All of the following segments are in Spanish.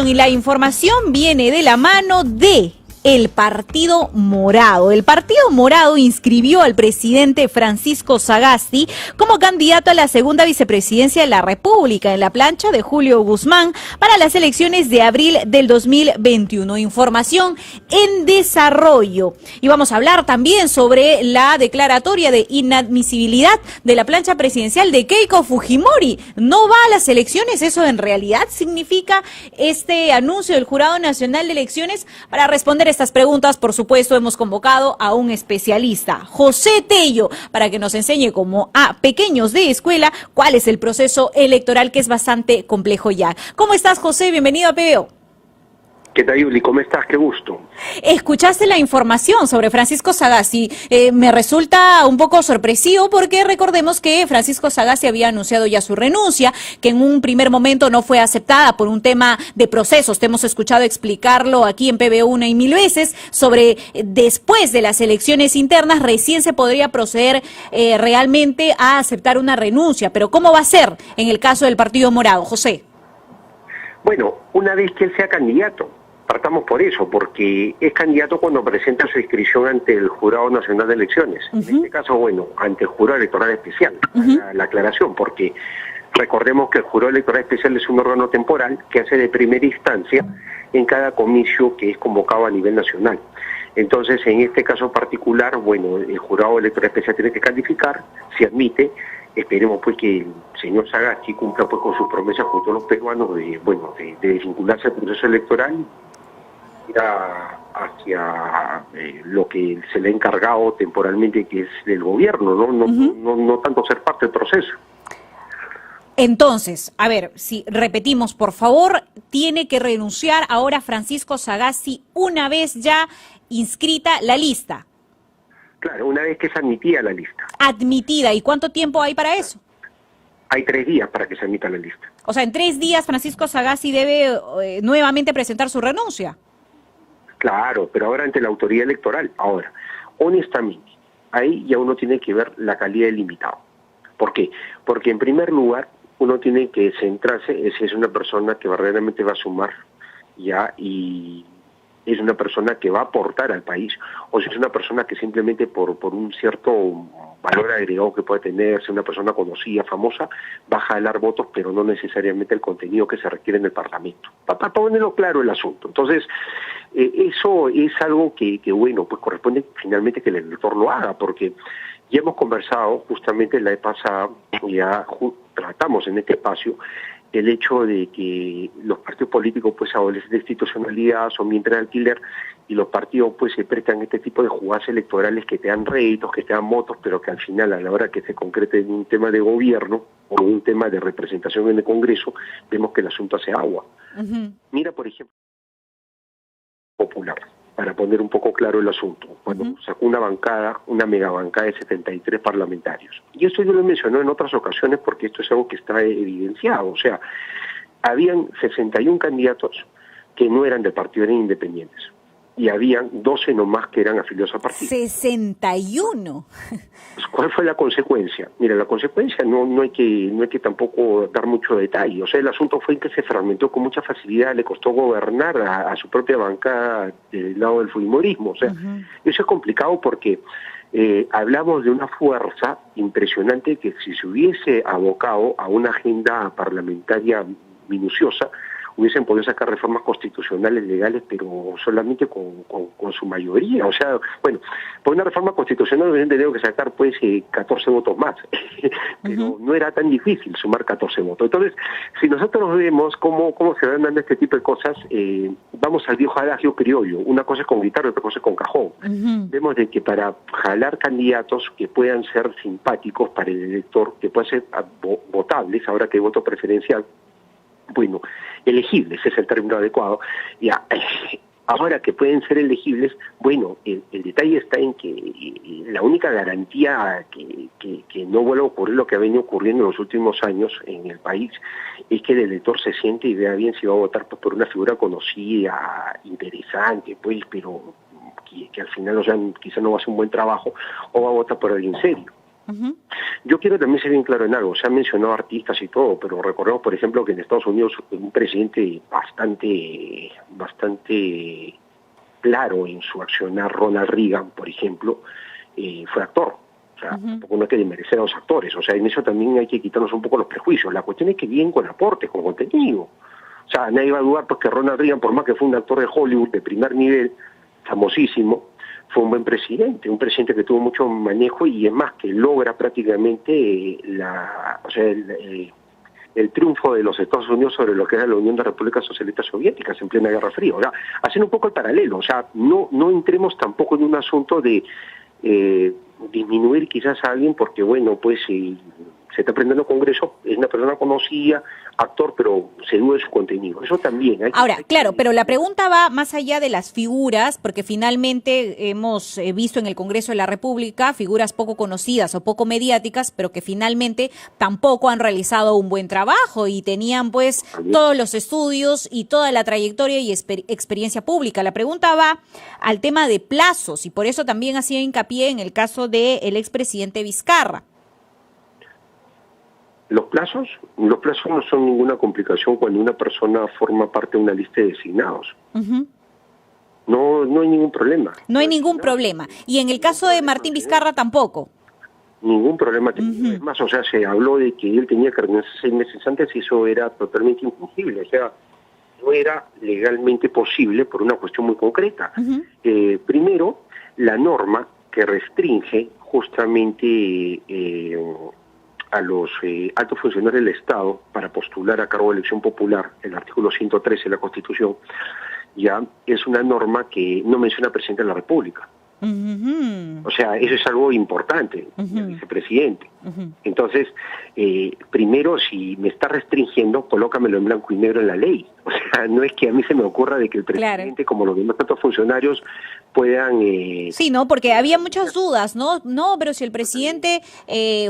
Y la información viene de la mano de el Partido Morado. El Partido Morado inscribió al presidente Francisco Sagasti como candidato a la segunda vicepresidencia de la República en la plancha de Julio Guzmán para las elecciones de abril del 2021. Información en desarrollo. Y vamos a hablar también sobre la declaratoria de inadmisibilidad de la plancha presidencial de Keiko Fujimori. ¿No va a las elecciones? ¿Eso en realidad significa este anuncio del Jurado Nacional de Elecciones? Para responder estas preguntas, por supuesto, hemos convocado a un especialista, José Tello, para que nos enseñe como a pequeños de escuela cuál es el proceso electoral, que es bastante complejo ya. ¿Cómo estás, José? Bienvenido a PBO. ¿Qué tal, Yuli? ¿Cómo estás? Qué gusto. Escuchaste la información sobre Francisco Sagasti. Me resulta un poco sorpresivo porque recordemos que Francisco Sagasti había anunciado ya su renuncia, que en un primer momento no fue aceptada por un tema de procesos. Te hemos escuchado explicarlo aquí en PBO una y mil veces sobre después de las elecciones internas recién se podría proceder realmente a aceptar una renuncia. Pero ¿cómo va a ser en el caso del Partido Morado, José? Bueno, una vez que él sea candidato. Partamos por eso, porque es candidato cuando presenta su inscripción ante el Jurado Nacional de Elecciones. En este caso, bueno, ante el Jurado Electoral Especial, la aclaración, porque recordemos que el Jurado Electoral Especial es un órgano temporal que hace de primera instancia en cada comicio que es convocado a nivel nacional. Entonces, en este caso particular, bueno, el Jurado Electoral Especial tiene que calificar, si admite. Esperemos pues que el señor Sagasti cumpla pues con sus promesas junto a los peruanos de desvincularse del proceso electoral, ir hacia lo que se le ha encargado temporalmente, que es del gobierno, no tanto ser parte del proceso. Entonces, a ver, si repetimos, por favor, tiene que renunciar ahora Francisco Sagasti una vez ya inscrita la lista. Claro, una vez que es admitida la lista. Admitida. ¿Y cuánto tiempo hay para eso? Hay 3 días para que se admita la lista. O sea, en 3 días Francisco Sagasti debe nuevamente presentar su renuncia. Claro, pero ahora ante la autoridad electoral. Ahora, honestamente, ahí ya uno tiene que ver la calidad del invitado. ¿Por qué? Porque en primer lugar, uno tiene que centrarse en si es una persona que verdaderamente va a sumar ya y es una persona que va a aportar al país, o si es una persona que simplemente por un cierto valor agregado que puede tener, ser una persona conocida, famosa, va a jalar votos, pero no necesariamente el contenido que se requiere en el Parlamento. Para ponerlo claro el asunto. Entonces, eso es algo que bueno, pues corresponde finalmente que el elector lo haga, porque ya hemos conversado justamente la vez pasada, ya tratamos en este espacio, el hecho de que los partidos políticos pues adolecen de institucionalidad, son vientres de alquiler, y los partidos pues se prestan este tipo de jugadas electorales que te dan réditos, que te dan votos, pero que al final, a la hora que se concrete en un tema de gobierno o un tema de representación en el Congreso, vemos que el asunto hace agua. Mira, por ejemplo, Popular, para poner un poco claro el asunto, cuando sacó una bancada, una megabancada de 73 parlamentarios. Y esto yo lo mencioné en otras ocasiones porque esto es algo que está evidenciado. O sea, habían 61 candidatos que no eran del partido, eran independientes. Y habían 12 nomás que eran afiliados al partido. 61. ¿Cuál fue la consecuencia? Mira, la consecuencia no hay que tampoco dar mucho detalle. O sea, el asunto fue que se fragmentó con mucha facilidad, le costó gobernar a su propia bancada del lado del fujimorismo. O sea, eso es complicado porque hablamos de una fuerza impresionante que si se hubiese abocado a una agenda parlamentaria minuciosa, hubiesen podido sacar reformas constitucionales legales, pero solamente con su mayoría. O sea, bueno, por una reforma constitucional hubiesen tenido que sacar pues 14 votos más, pero no era tan difícil sumar 14 votos. Entonces, si nosotros vemos cómo se van dando este tipo de cosas, vamos al viejo adagio criollo, una cosa es con guitarra, otra cosa es con cajón. Vemos de que para jalar candidatos que puedan ser simpáticos para el elector, que puedan ser votables, ahora que hay voto preferencial, bueno, elegibles es el término adecuado, ya, ahora que pueden ser elegibles, bueno, el detalle está en que la única garantía que no vuelva a ocurrir lo que ha venido ocurriendo en los últimos años en el país es que el elector se siente y vea bien si va a votar por una figura conocida, interesante, pues, pero que al final, o sea, quizá no va a hacer un buen trabajo, o va a votar por alguien serio. Ujú. Yo quiero también ser bien claro en algo, se han mencionado artistas y todo, pero recordemos, por ejemplo, que en Estados Unidos un presidente bastante claro en su accionar, Ronald Reagan, por ejemplo, fue actor. O sea, tampoco no hay que desmerecer a los actores. O sea, en eso también hay que quitarnos un poco los prejuicios. La cuestión es que vienen con aportes, con contenido. O sea, nadie va a dudar pues que Ronald Reagan, por más que fue un actor de Hollywood de primer nivel, famosísimo, fue un buen presidente, un presidente que tuvo mucho manejo y es más, que logra prácticamente el triunfo de los Estados Unidos sobre lo que era la Unión de Repúblicas Socialistas Soviéticas en plena Guerra Fría. O sea, haciendo un poco el paralelo, o sea, no entremos tampoco en un asunto de disminuir quizás a alguien porque, bueno, pues si se está aprendiendo Congreso, es una persona conocida, actor, pero se duda de su contenido. Eso también. Ahora, claro, pero la pregunta va más allá de las figuras, porque finalmente hemos visto en el Congreso de la República figuras poco conocidas o poco mediáticas, pero que finalmente tampoco han realizado un buen trabajo y tenían pues todos los estudios y toda la trayectoria y experiencia pública. La pregunta va al tema de plazos y por eso también hacía hincapié en el caso del expresidente Vizcarra. Los plazos no son ninguna complicación cuando una persona forma parte de una lista de designados. Uh-huh. No hay ningún problema. No hay ningún problema. Y en el caso de Martín Vizcarra tampoco. Ningún problema. Es más, o sea, se habló de que él tenía que renunciar 6 meses antes y eso era totalmente imposible. O sea, no era legalmente posible por una cuestión muy concreta. Primero, la norma que restringe justamente a los altos funcionarios del Estado para postular a cargo de elección popular, el artículo 113 de la Constitución, ya es una norma que no menciona al presidente de la República. O sea, eso es algo importante, el vicepresidente. Entonces, primero, si me está restringiendo, colócamelo en blanco y negro en la ley. O sea, no es que a mí se me ocurra de que el presidente, como los demás tantos funcionarios, puedan... Sí, ¿no? Porque había muchas dudas, ¿no? No, pero si el presidente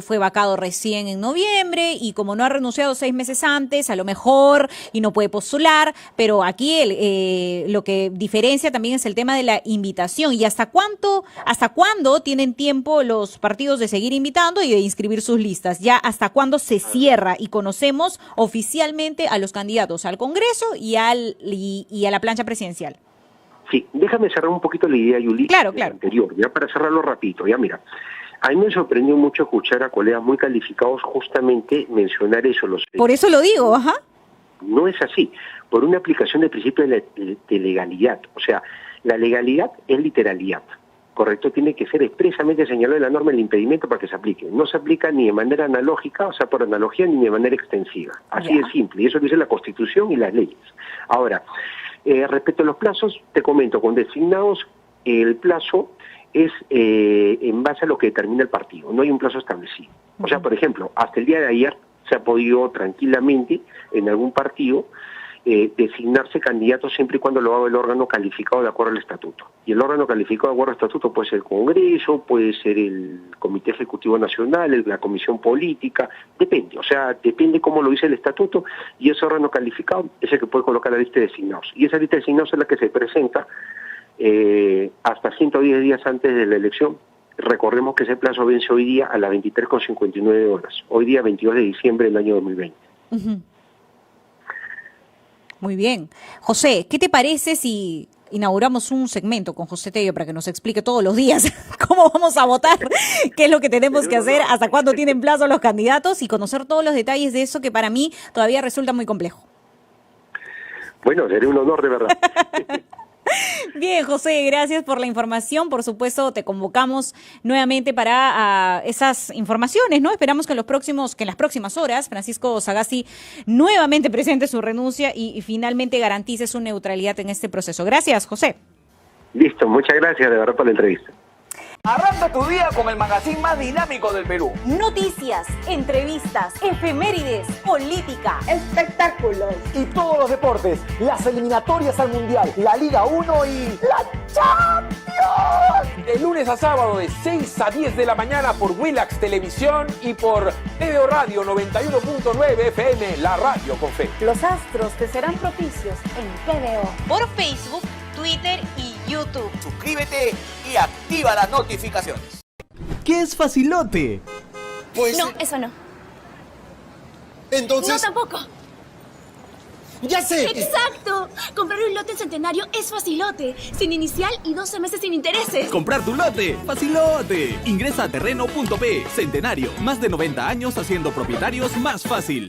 fue vacado recién en noviembre y como no ha renunciado 6 meses antes, a lo mejor, y no puede postular, pero aquí lo que diferencia también es el tema de la invitación. ¿Y hasta cuándo tienen tiempo los partidos de seguir invitando y de inscribir sus listas? ¿Ya hasta cuándo se cierra y conocemos oficialmente a los candidatos al Congreso y a la plancha presidencial? Sí, déjame cerrar un poquito la idea, Yuli, claro. anterior, ya para cerrarlo rapidito. Ya mira, a mí me sorprendió mucho escuchar a colegas muy calificados justamente mencionar eso. Por eso lo digo, ajá. No es así, por una aplicación del principio de legalidad. O sea, la legalidad es literalidad, ¿correcto? Tiene que ser expresamente señalado en la norma el impedimento para que se aplique. No se aplica ni de manera analógica, o sea, por analogía, ni de manera extensiva. Así de simple, y eso dice la Constitución y las leyes. Ahora, respecto a los plazos, te comento, con designados, el plazo es en base a lo que determina el partido, no hay un plazo establecido. O sea, por ejemplo, hasta el día de ayer se ha podido tranquilamente en algún partido designarse candidatos siempre y cuando lo haga el órgano calificado de acuerdo al estatuto. Y el órgano calificado de acuerdo al estatuto puede ser el Congreso, puede ser el Comité Ejecutivo Nacional, la Comisión Política, depende, o sea, depende cómo lo dice el estatuto, y ese órgano calificado es el que puede colocar la lista de designados. Y esa lista de designados es la que se presenta hasta 110 días antes de la elección. Recordemos que ese plazo vence hoy día a las 23:59 horas, hoy día 22 de diciembre del año 2020. Muy bien. José, ¿qué te parece si inauguramos un segmento con José Tello para que nos explique todos los días cómo vamos a votar, qué es lo que tenemos que hacer, hasta cuándo tienen plazo los candidatos y conocer todos los detalles de eso que para mí todavía resulta muy complejo? Bueno, sería un honor, de verdad. Bien, José, gracias por la información. Por supuesto, te convocamos nuevamente para esas informaciones, ¿no? Esperamos que en las próximas horas Francisco Sagasti nuevamente presente su renuncia y finalmente garantice su neutralidad en este proceso. Gracias, José. Listo, muchas gracias de verdad por la entrevista. Arranca tu día con el magazine más dinámico del Perú. Noticias, entrevistas, efemérides, política, espectáculos y todos los deportes, las eliminatorias al Mundial, la Liga 1 y la Champions. De lunes a sábado de 6 a 10 de la mañana por Willax Televisión y por TVO Radio 91.9 FM, la radio con fe. Los astros te serán propicios en TVO. Por Facebook, Twitter y YouTube. Suscríbete y activa las notificaciones. ¿Qué es facilote? Pues... No, eso no. Entonces... No, tampoco. ¡Ya sé! ¡Exacto! Comprar un lote en Centenario es facilote. Sin inicial y 12 meses sin intereses. ¡Comprar tu lote! ¡Facilote! Ingresa a terreno.p. Centenario. Más de 90 años haciendo propietarios más fácil.